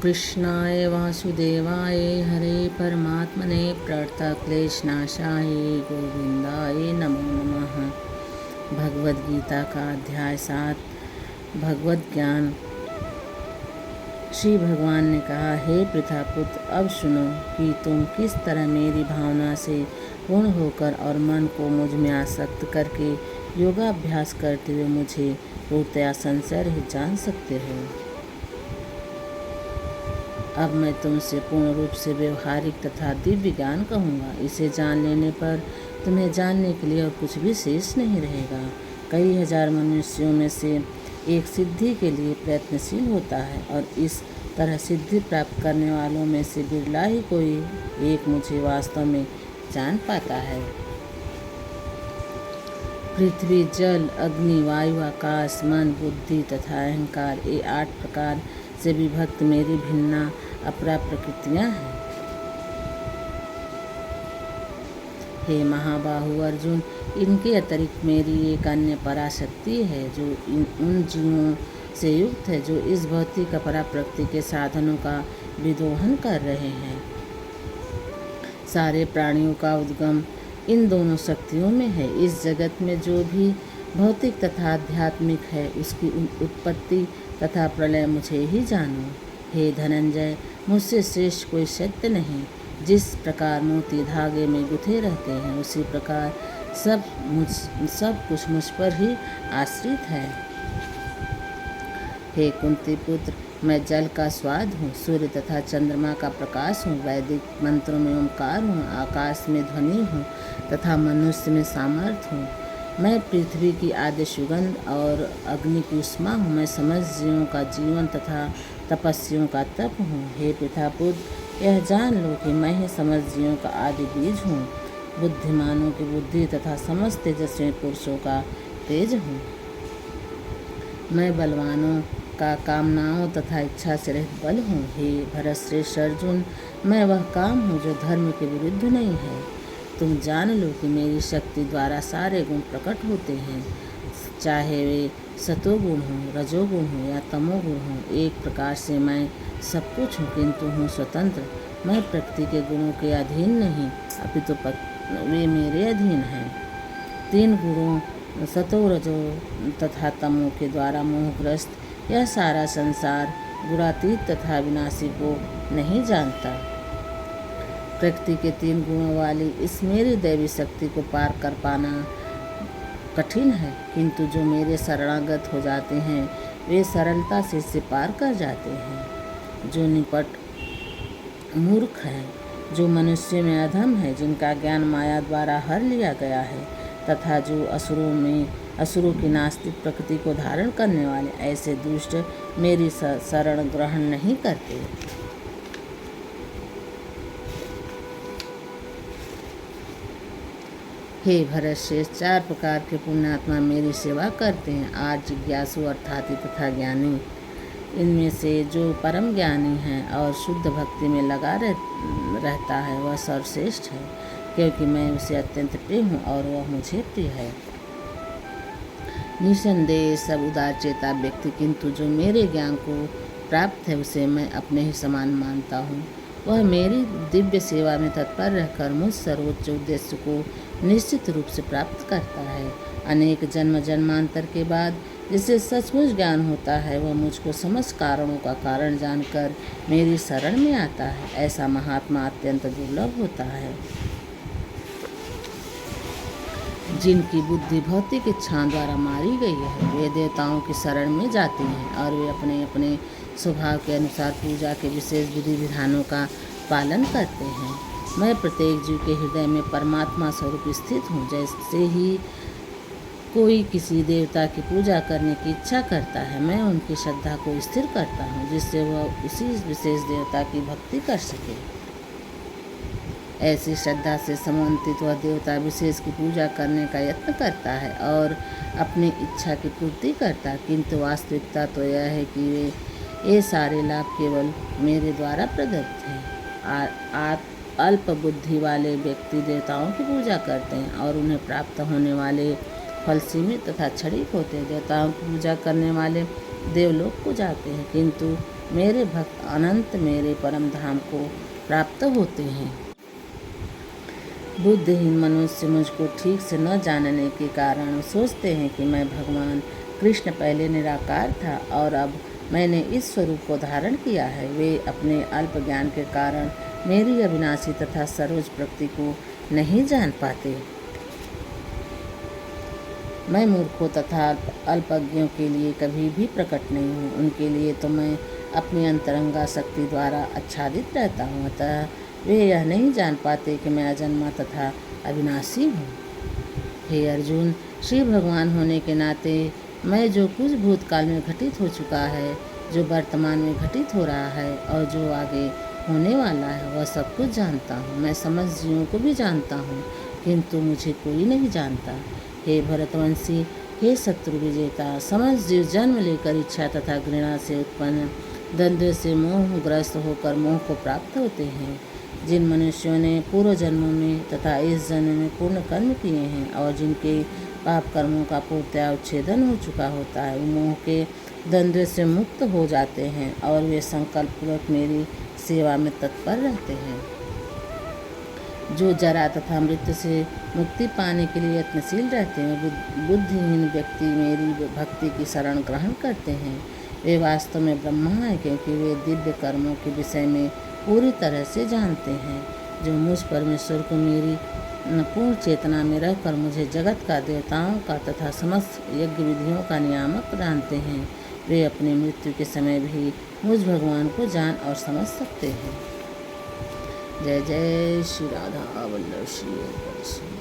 कृष्णाय वासुदेवाय हरे परमात्मने प्रणतक्लेशनाशाय गोविंदाय नमो नमः। भगवद गीता का अध्याय 7 भगवद ज्ञान। श्री भगवान ने कहा, हे पृथापुत्र, अब सुनो कि तुम किस तरह मेरी भावना से पूर्ण होकर और मन को मुझ में आसक्त करके योगाभ्यास करते हुए मुझे पूर्णतया संशय रहित जान सकते हो। अब मैं तुमसे पूर्ण रूप से व्यवहारिक तथा दिव्य ज्ञान कहूँगा। इसे जान लेने पर तुम्हें जानने के लिए और कुछ भी शेष नहीं रहेगा। कई हजार मनुष्यों में से एक सिद्धि के लिए प्रयत्नशील होता है और इस तरह सिद्धि प्राप्त करने वालों में से बिरला ही कोई एक मुझे वास्तव में जान पाता है। पृथ्वी, जल, अग्नि, वायु, आकाश, मन, बुद्धि तथा अहंकार, ये 8 प्रकार से विभक्त मेरी भिन्ना अपरा प्रकृतियाँ हैं। हे महाबाहु अर्जुन, इनके अतिरिक्त मेरी एक अन्य पराशक्ति है जो उन जीवों से युक्त है जो इस भौतिक अपरा प्रकृति के साधनों का विदोहन कर रहे हैं। सारे प्राणियों का उद्गम इन दोनों शक्तियों में है। इस जगत में जो भी भौतिक तथा आध्यात्मिक है उसकी उत्पत्ति तथा प्रलय मुझे ही जानो। हे धनंजय, मुझसे श्रेष्ठ कोई सत्य नहीं। जिस प्रकार मोती धागे में गुथे रहते हैं उसी प्रकार सब कुछ मुझ पर ही आश्रित है। हे कुंती पुत्र, मैं जल का स्वाद हूँ, सूर्य तथा चंद्रमा का प्रकाश हूँ, वैदिक मंत्रों में ओंकार हूँ, आकाश में ध्वनि हूँ तथा मनुष्य में सामर्थ्य हूँ। मैं पृथ्वी की आद्य सुगंध और अग्नि की उष्मा हूँ। मैं समस्त जीवों का जीवन तथा तपस्वियों का तप हूँ। हे पृथापुत्र, यह जान लो कि मैं ही समस्त जीवों का आदि बीज हूँ, बुद्धिमानों की बुद्धि तथा समस्त तेजस्वी पुरुषों का तेज हूँ। मैं बलवानों का कामनाओं तथा इच्छा से रहित बल हूँ। हे भरतश्रेष्ठ अर्जुन, मैं वह काम हूँ जो धर्म के विरुद्ध नहीं है। तुम जान लो कि मेरी शक्ति द्वारा सारे गुण प्रकट होते हैं, चाहे वे सतोगुण हों, रजोगुण हों या तमोगुण हों। एक प्रकार से मैं सब कुछ हूँ, किंतु हूँ स्वतंत्र। मैं प्रकृति के गुणों के अधीन नहीं, अपितु वे मेरे अधीन हैं। 3 गुणों सतो, रजो तथा तमो के द्वारा मोहग्रस्त यह सारा संसार गुणातीत तथा विनाशी को नहीं जानता। प्रकृति के 3 गुणों वाली इस मेरी दैवी शक्ति को पार कर पाना कठिन है, किंतु जो मेरे शरणागत हो जाते हैं वे सरलता से इसे पार कर जाते हैं। जो निपट मूर्ख है, जो मनुष्य में अधम है, जिनका ज्ञान माया द्वारा हर लिया गया है तथा जो असुरों की नास्तिक प्रकृति को धारण करने वाले, ऐसे दुष्ट मेरी शरण ग्रहण नहीं करते। हे भरतश्रेष्ठ, 4 प्रकार के पुण्यात्मा मेरी सेवा करते हैं। आज जिज्ञासु अर्थात तथा ज्ञानी, इनमें से जो परम ज्ञानी है और शुद्ध भक्ति में लगा रहता है वह सर्वश्रेष्ठ है, क्योंकि मैं उसे अत्यंत प्रिय हूँ और वह मुझे प्रिय है। निसंदेह सब उदारचेता व्यक्ति, किंतु जो मेरे ज्ञान को प्राप्त है उसे मैं अपने ही समान मानता हूँ। वह मेरी दिव्य सेवा में तत्पर रहकर मुझ सर्वोच्च उद्देश्य को निश्चित रूप से प्राप्त करता है। अनेक जन्म जन्मांतर के बाद जिसे सचमुच ज्ञान होता है वह मुझको समस्त कारणों का कारण जानकर मेरी शरण में आता है। ऐसा महात्मा अत्यंत दुर्लभ होता है। जिनकी बुद्धि भौतिक इच्छाओं द्वारा मारी गई है वे देवताओं की शरण में जाते हैं और वे अपने अपने स्वभाव के अनुसार पूजा के विशेष विधि विधानों का पालन करते हैं। मैं प्रत्येक जीव के हृदय में परमात्मा स्वरूप स्थित हूँ। जैसे ही कोई किसी देवता की पूजा करने की इच्छा करता है, मैं उनकी श्रद्धा को स्थिर करता हूँ जिससे वह उसी विशेष देवता की भक्ति कर सके। ऐसी श्रद्धा से समन्वित वह देवता विशेष की पूजा करने का यत्न करता है और अपनी इच्छा की पूर्ति करता है, किंतु वास्तविकता तो यह है कि ये सारे लाभ केवल मेरे द्वारा प्रदत्त हैं। अल्प बुद्धि वाले व्यक्ति देवताओं की पूजा करते हैं और उन्हें प्राप्त होने वाले फल सीमित तथा क्षणिक होते हैं। देवताओं की पूजा करने वाले देवलोक को जाते हैं, किंतु मेरे भक्त अनंत मेरे परम धाम को प्राप्त होते हैं। बुद्धिहीन मनुष्य मुझको ठीक से न जानने के कारण सोचते हैं कि मैं भगवान कृष्ण पहले निराकार था और अब मैंने इस स्वरूप को धारण किया है। वे अपने अल्प ज्ञान के कारण मेरी अविनाशी तथा सर्वोच्च प्रकृति को नहीं जान पाते। मैं मूर्खों तथा अल्पज्ञों के लिए कभी भी प्रकट नहीं हूँ। उनके लिए तो मैं अपनी अंतरंगा शक्ति द्वारा आच्छादित रहता हूँ। अतः वे यह नहीं जान पाते कि मैं अजन्मा तथा अविनाशी हूँ। हे अर्जुन, श्री भगवान होने के नाते मैं जो कुछ भूतकाल में घटित हो चुका है, जो वर्तमान में घटित हो रहा है और जो आगे होने वाला है, वह सब कुछ जानता हूँ। मैं समस्त जीवों को भी जानता हूँ, किंतु मुझे कोई नहीं जानता। हे भरतवंशी, हे शत्रु विजेता, समस्त जीव जन्म लेकर इच्छा तथा घृणा से उत्पन्न द्वंद्व से मोहग्रस्त होकर मोह को प्राप्त होते हैं। जिन मनुष्यों ने पूर्व जन्मों में तथा इस जन्म में पूर्ण कर्म किए हैं और जिनके पाप कर्मों का पूर्णतया उच्छेदन हो चुका होता है, वो मोह के द्वंद्व से मुक्त हो जाते हैं और वे संकल्प पूर्वक मेरी सेवा में तत्पर रहते हैं। जो जरा तथा मृत्यु से मुक्ति पाने के लिए यत्नशील रहते हैं, बुद्धिहीन व्यक्ति मेरी भक्ति की शरण ग्रहण करते हैं। वे वास्तव में ब्रह्मा हैं, क्योंकि वे दिव्य कर्मों के विषय में पूरी तरह से जानते हैं। जो मुझ परमेश्वर को मेरी पूर्ण चेतना में रहकर मुझे जगत का, देवताओं का तथा समस्त यज्ञ विधियों का नियामक जानते हैं, वे अपनी मृत्यु के समय भी मुझ भगवान को जान और समझ सकते हैं। जय जय श्री राधा वल्लभ श्री